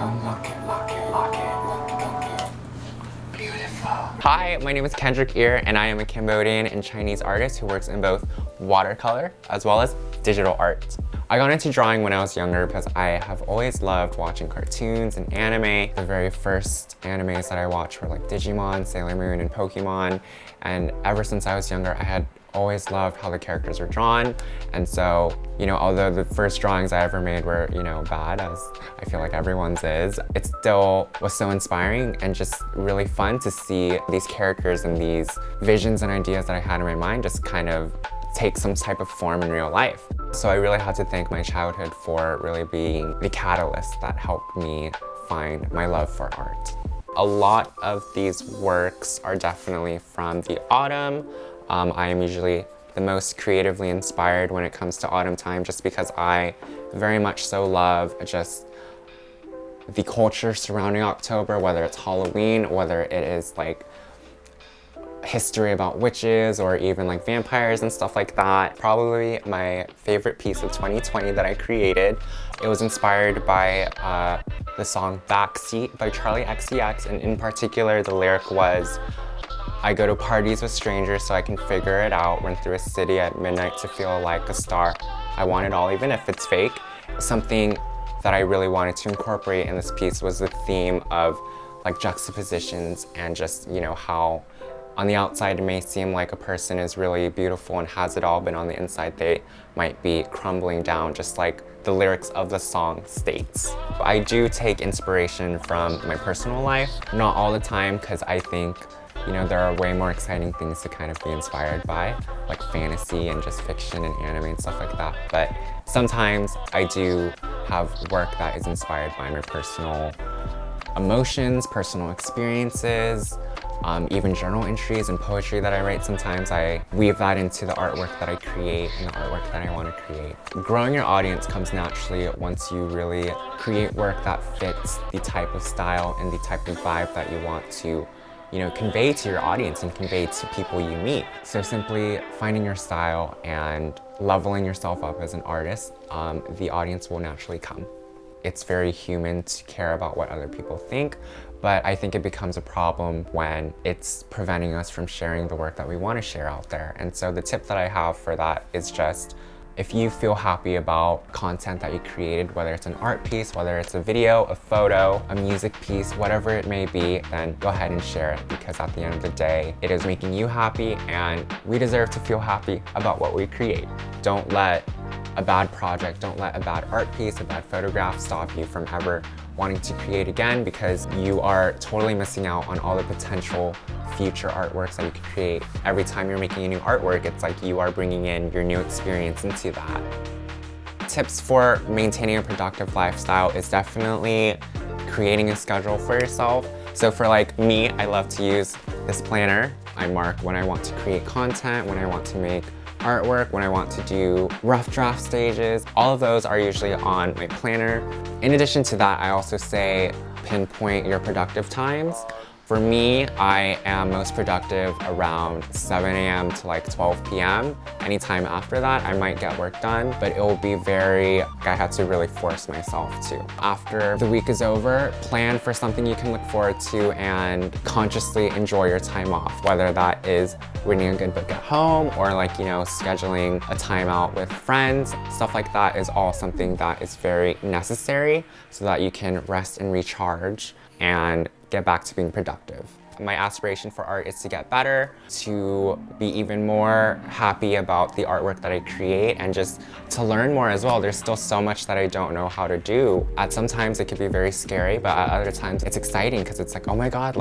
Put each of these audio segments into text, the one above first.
Unlock it, lock it, lock it, lock it, lock it. Beautiful. Hi, my name is Kendrick Ear, and I am a Cambodian and Chinese artist who works in both watercolor as well as digital art. I got into drawing when I was younger because I have always loved watching cartoons and anime. The very first animes that I watched were like Digimon, Sailor Moon, and Pokemon. And ever since I was younger, I had always loved how the characters were drawn. And so, although the first drawings I ever made were, bad, as I feel like everyone's is, it still was so inspiring and just really fun to see these characters and these visions and ideas that I had in my mind just kind of take some type of form in real life. So I really had to thank my childhood for really being the catalyst that helped me find my love for art. A lot of these works are definitely from the autumn. I am usually the most creatively inspired when it comes to autumn time, just because I very much so love just the culture surrounding October, whether it's Halloween, whether it is like history about witches or even like vampires and stuff like that. Probably my favorite piece of 2020 that I created. It was inspired by the song Backseat by Charlie XCX, and in particular the lyric was, I go to parties with strangers so I can figure it out, run through a city at midnight to feel like a star. I want it all even if it's fake. Something that I really wanted to incorporate in this piece was the theme of like juxtapositions and just, how on the outside it may seem like a person is really beautiful and has it all, but on the inside they might be crumbling down, just like the lyrics of the song states. I do take inspiration from my personal life, not all the time, because I think there are way more exciting things to kind of be inspired by, like fantasy and just fiction and anime and stuff like that. But sometimes I do have work that is inspired by my personal emotions, personal experiences, even journal entries and poetry that I write. Sometimes I weave that into the artwork that I create and the artwork that I want to create. Growing your audience comes naturally once you really create work that fits the type of style and the type of vibe that you want to convey to your audience and convey to people you meet. So simply finding your style and leveling yourself up as an artist, the audience will naturally come. It's very human to care about what other people think, but I think it becomes a problem when it's preventing us from sharing the work that we want to share out there. And so the tip that I have for that is just, if you feel happy about content that you created, whether it's an art piece, whether it's a video, a photo, a music piece, whatever it may be, then go ahead and share it, because at the end of the day, it is making you happy and we deserve to feel happy about what we create. Don't let a bad project, don't let a bad art piece, a bad photograph stop you from ever wanting to create again, because you are totally missing out on all the potential future artworks that you could create. Every time you're making a new artwork, it's like you are bringing in your new experience into that. Tips for maintaining a productive lifestyle is definitely creating a schedule for yourself. So for like me, I love to use this planner. I mark when I want to create content, when I want to make artwork, when I want to do rough draft stages. All of those are usually on my planner. In addition to that, I also say pinpoint your productive times. For me, I am most productive around 7 a.m. to like 12 p.m. Anytime after that, I might get work done, but it will be I had to really force myself to. After the week is over, plan for something you can look forward to and consciously enjoy your time off, whether that is reading a good book at home or scheduling a time out with friends. Stuff like that is all something that is very necessary so that you can rest and recharge and get back to being productive. My aspiration for art is to get better, to be even more happy about the artwork that I create, and just to learn more as well. There's still so much that I don't know how to do. At sometimes it can be very scary, but at other times it's exciting because it's like, oh my God,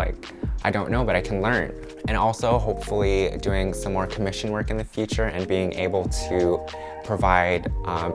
I don't know, but I can learn. And also hopefully doing some more commission work in the future and being able to provide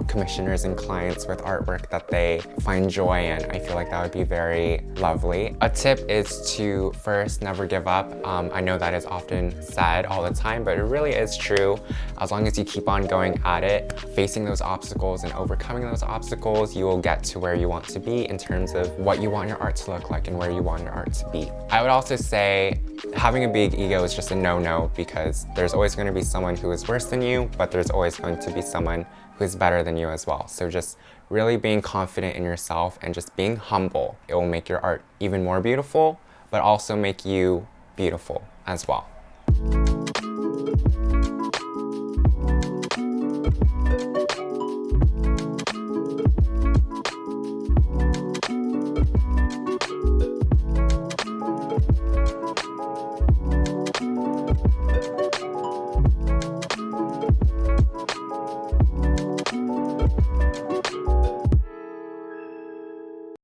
commissioners and clients with artwork that they find joy in. I feel like that would be very lovely. A tip is to first never give up. I know that is often said all the time, but it really is true. As long as you keep on going at it, facing those obstacles and overcoming those obstacles, you will get to where you want to be in terms of what you want your art to look like and where you want your art to be. I would also say having a big ego is just a no-no, because there's always going to be someone who is worse than you, but there's always going to be someone who's better than you as well. So just really being confident in yourself and just being humble. It will make your art even more beautiful, but also make you beautiful as well.